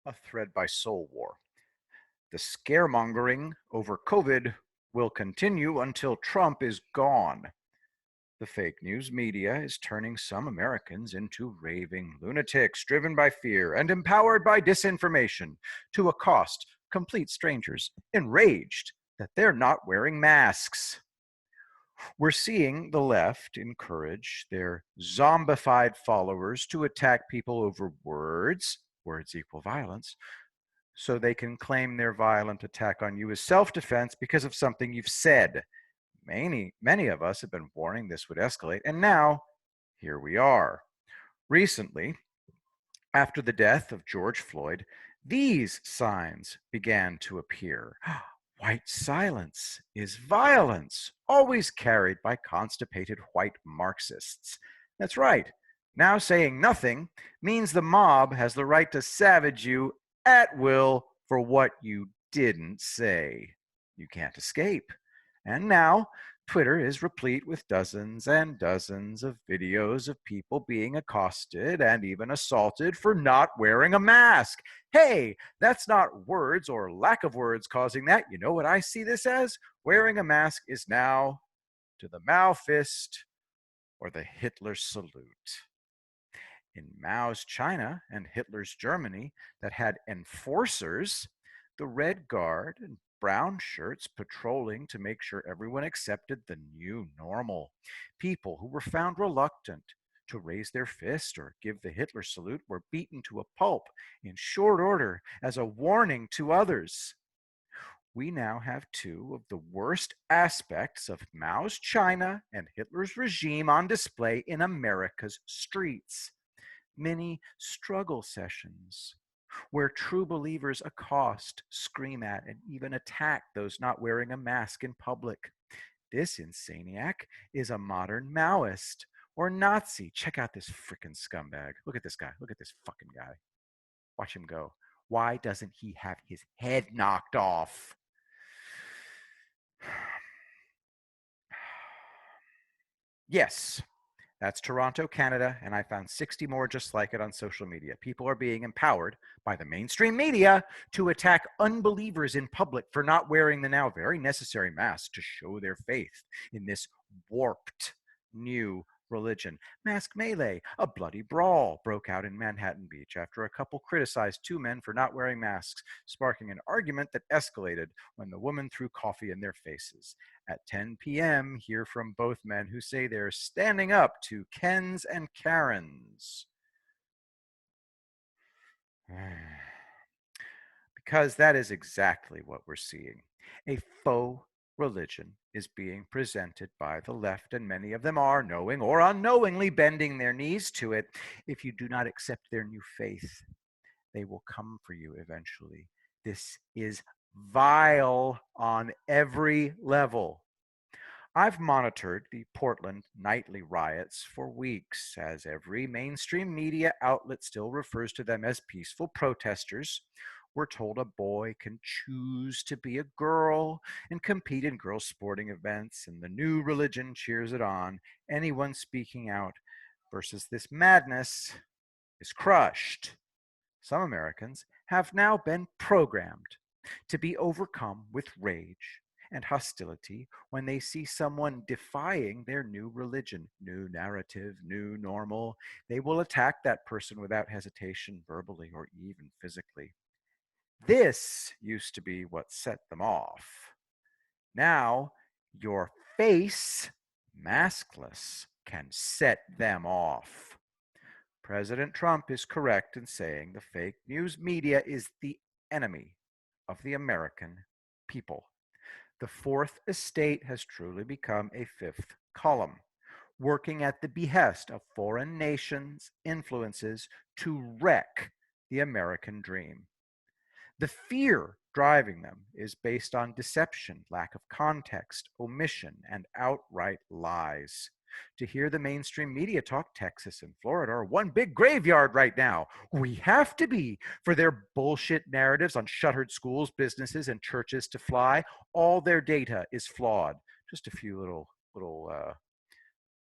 A thread by Soul War. The scaremongering over COVID will continue until Trump is gone. The fake news media is turning some Americans into raving lunatics driven by fear and empowered by disinformation to accost complete strangers enraged that they're not wearing masks. We're seeing the left encourage their zombified followers to attack people over words. Words equal violence, so they can claim their violent attack on you as self-defense because of something you've said. Many of us have been warning this would escalate, and now here we are. Recently, after the death of George Floyd, these signs began to appear. White silence is violence, always carried by constipated white Marxists. That's right. Now saying nothing means the mob has the right to savage you at will for what you didn't say. You can't escape. And now Twitter is replete with dozens and dozens of videos of people being accosted and even assaulted for not wearing a mask. Hey, that's not words or lack of words causing that. You know what I see this as? Wearing a mask is now to the Mao fist or the Hitler salute. In Mao's China and Hitler's Germany that had enforcers, the Red Guard and brown shirts patrolling to make sure everyone accepted the new normal. People who were found reluctant to raise their fist or give the Hitler salute were beaten to a pulp in short order as a warning to others. We now have two of the worst aspects of Mao's China and Hitler's regime on display in America's streets. Many struggle sessions where true believers accost, scream at, and even attack those not wearing a mask in public. This insaniac is a modern Maoist or Nazi. Check out this freaking scumbag. Look at this guy. Look at this fucking guy. Watch him go. Why doesn't he have his head knocked off? Yes, that's Toronto, Canada, and I found 60 more just like it on social media. People are being empowered by the mainstream media to attack unbelievers in public for not wearing the now very necessary mask to show their faith in this warped new religion. Mask melee, a bloody brawl broke out in Manhattan Beach after a couple criticized two men for not wearing masks, sparking an argument that escalated when the woman threw coffee in their faces. At 10 p.m., hear from both men who say they're standing up to Kens and Karens. Because that is exactly what we're seeing. A faux religion is being presented by the left, and many of them are, knowing or unknowingly, bending their knees to it. If you do not accept their new faith, they will come for you eventually. This is vile on every level. I've monitored the Portland nightly riots for weeks, as every mainstream media outlet still refers to them as peaceful protesters. We're told a boy can choose to be a girl and compete in girls' sporting events, and the new religion cheers it on. Anyone speaking out versus this madness is crushed. Some Americans have now been programmed to be overcome with rage and hostility when they see someone defying their new religion, new narrative, new normal. They will attack that person without hesitation, verbally or even physically. This used to be what set them off. Now, your face, maskless, can set them off. President Trump is correct in saying the fake news media is the enemy of the American people. The fourth estate has truly become a fifth column, working at the behest of foreign nations' influences to wreck the American dream. The fear driving them is based on deception, lack of context, omission, and outright lies. To hear the mainstream media talk, Texas and Florida are one big graveyard right now. We have to be for their bullshit narratives on shuttered schools, businesses, and churches to fly. All their data is flawed. Just a few little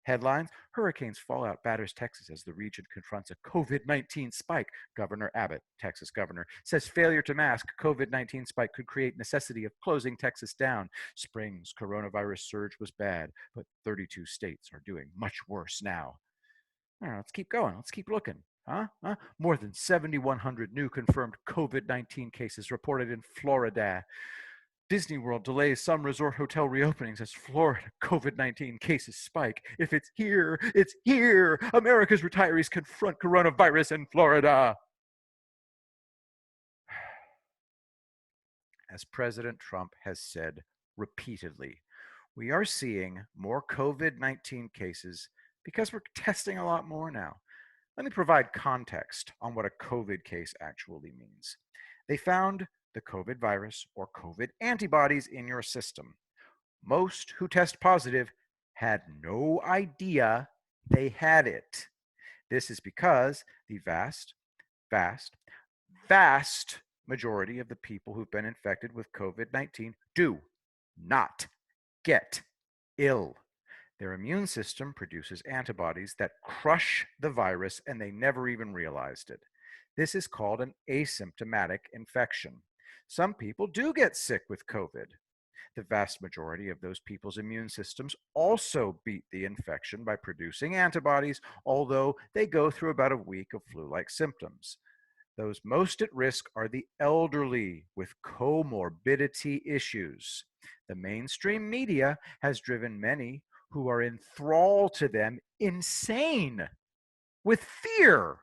Headlines: Hurricanes fallout batters Texas as the region confronts a COVID-19 spike. Governor Abbott, Texas governor, says failure to mask COVID-19 spike could create necessity of closing Texas down. Spring's coronavirus surge was bad, but 32 states are doing much worse now. All right, let's keep going. Let's keep looking. More than 7,100 new confirmed COVID 19 cases reported in Florida. Disney World delays some resort hotel reopenings as Florida COVID-19 cases spike. If it's here, it's here. America's retirees confront coronavirus in Florida. As President Trump has said repeatedly, we are seeing more COVID-19 cases because we're testing a lot more now. Let me provide context on what a COVID case actually means. They found the COVID virus or COVID antibodies in your system. Most who test positive had no idea they had it. This is because the vast, vast majority of the people who've been infected with COVID 19 do not get ill. Their immune system produces antibodies that crush the virus and they never even realized it. This is called an asymptomatic infection. Some people do get sick with COVID. The vast majority of those people's immune systems also beat the infection by producing antibodies, although they go through about a week of flu like symptoms. Those most at risk are the elderly with comorbidity issues. The mainstream media has driven many who are enthralled to them insane with fear.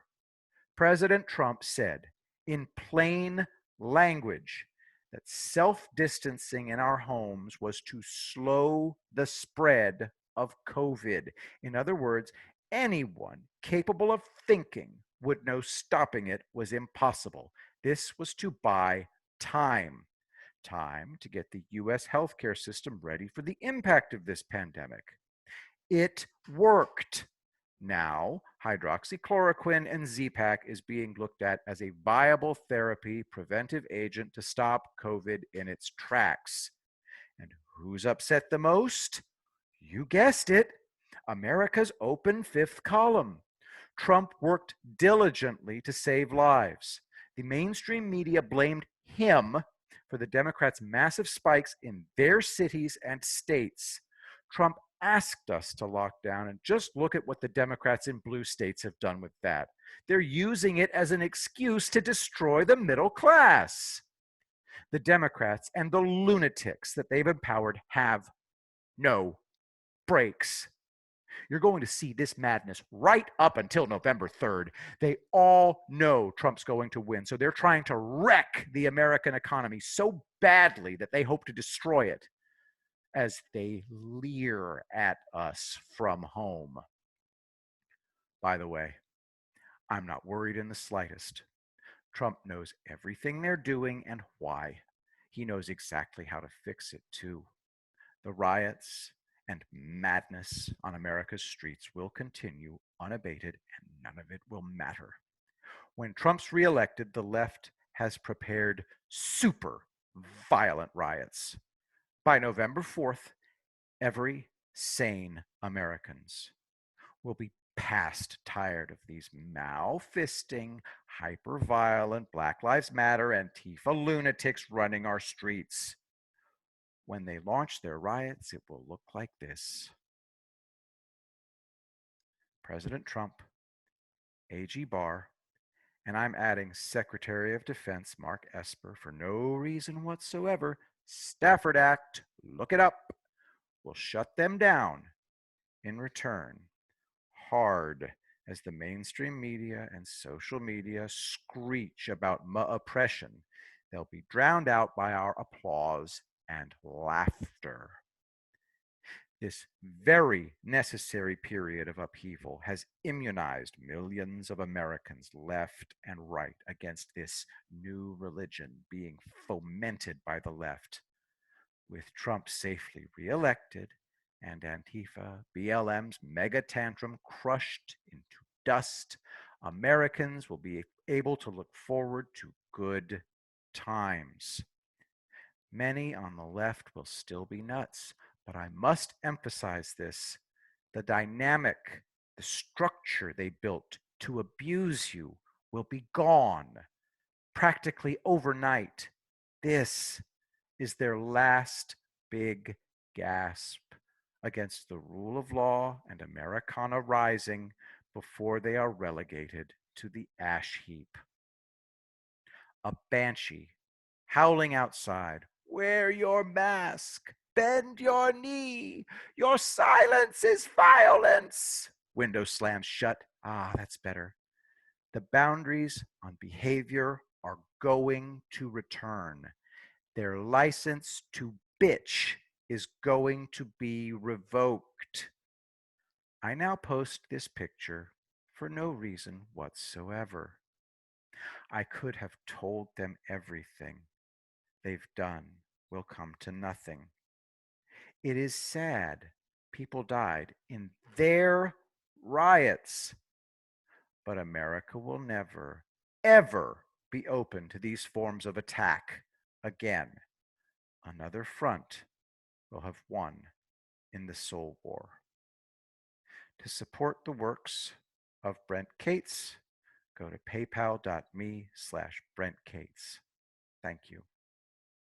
President Trump said in plain language that self distancing in our homes was to slow the spread of COVID. In other words, anyone capable of thinking would know stopping it was impossible. This was to buy time. Time to get the US healthcare system ready for the impact of this pandemic. It worked. Now, hydroxychloroquine and Z-Pak is being looked at as a viable therapy preventive agent to stop COVID in its tracks. And who's upset the most? You guessed it, America's open fifth column. Trump worked diligently to save lives. The mainstream media blamed him for the Democrats' massive spikes in their cities and states. Trump asked us to lock down, and just look at what the Democrats in blue states have done with that. They're using it as an excuse to destroy the middle class. The Democrats and the lunatics that they've empowered have no brakes. You're going to see this madness right up until November 3rd. They all know Trump's going to win, so they're trying to wreck the American economy so badly that they hope to destroy it as they leer at us from home. By the way, I'm not worried in the slightest. Trump knows everything they're doing and why. He knows exactly how to fix it, too. The riots and madness on America's streets will continue unabated, and none of it will matter. When Trump's reelected, the left has prepared super violent riots. By November 4th, every sane Americans will be past tired of these Mao-fisting, hyper-violent Black Lives Matter Antifa lunatics running our streets. When they launch their riots, it will look like this. President Trump, AG Barr, and I'm adding Secretary of Defense Mark Esper for no reason whatsoever, Stafford Act, look it up, will shut them down. In return, hard as the mainstream media and social media screech about oppression, they'll be drowned out by our applause and laughter. This very necessary period of upheaval has immunized millions of Americans left and right against this new religion being fomented by the left. With Trump safely reelected and Antifa, BLM's mega tantrum crushed into dust, Americans will be able to look forward to good times. Many on the left will still be nuts, but I must emphasize this. The dynamic, the structure they built to abuse you will be gone practically overnight. This is their last big gasp against the rule of law and Americana rising before they are relegated to the ash heap. A banshee howling outside. Wear your mask. Bend your knee. Your silence is violence. Window slams shut. Ah, that's better. The boundaries on behavior are going to return. Their license to bitch is going to be revoked. I now post this picture for no reason whatsoever. I could have told them everything they've done will come to nothing. It is sad people died in their riots, but America will never, ever be open to these forms of attack again. Another front will have won in the Soul War. To support the works of Brent Cates, go to paypal.me/Brent Cates. Thank you.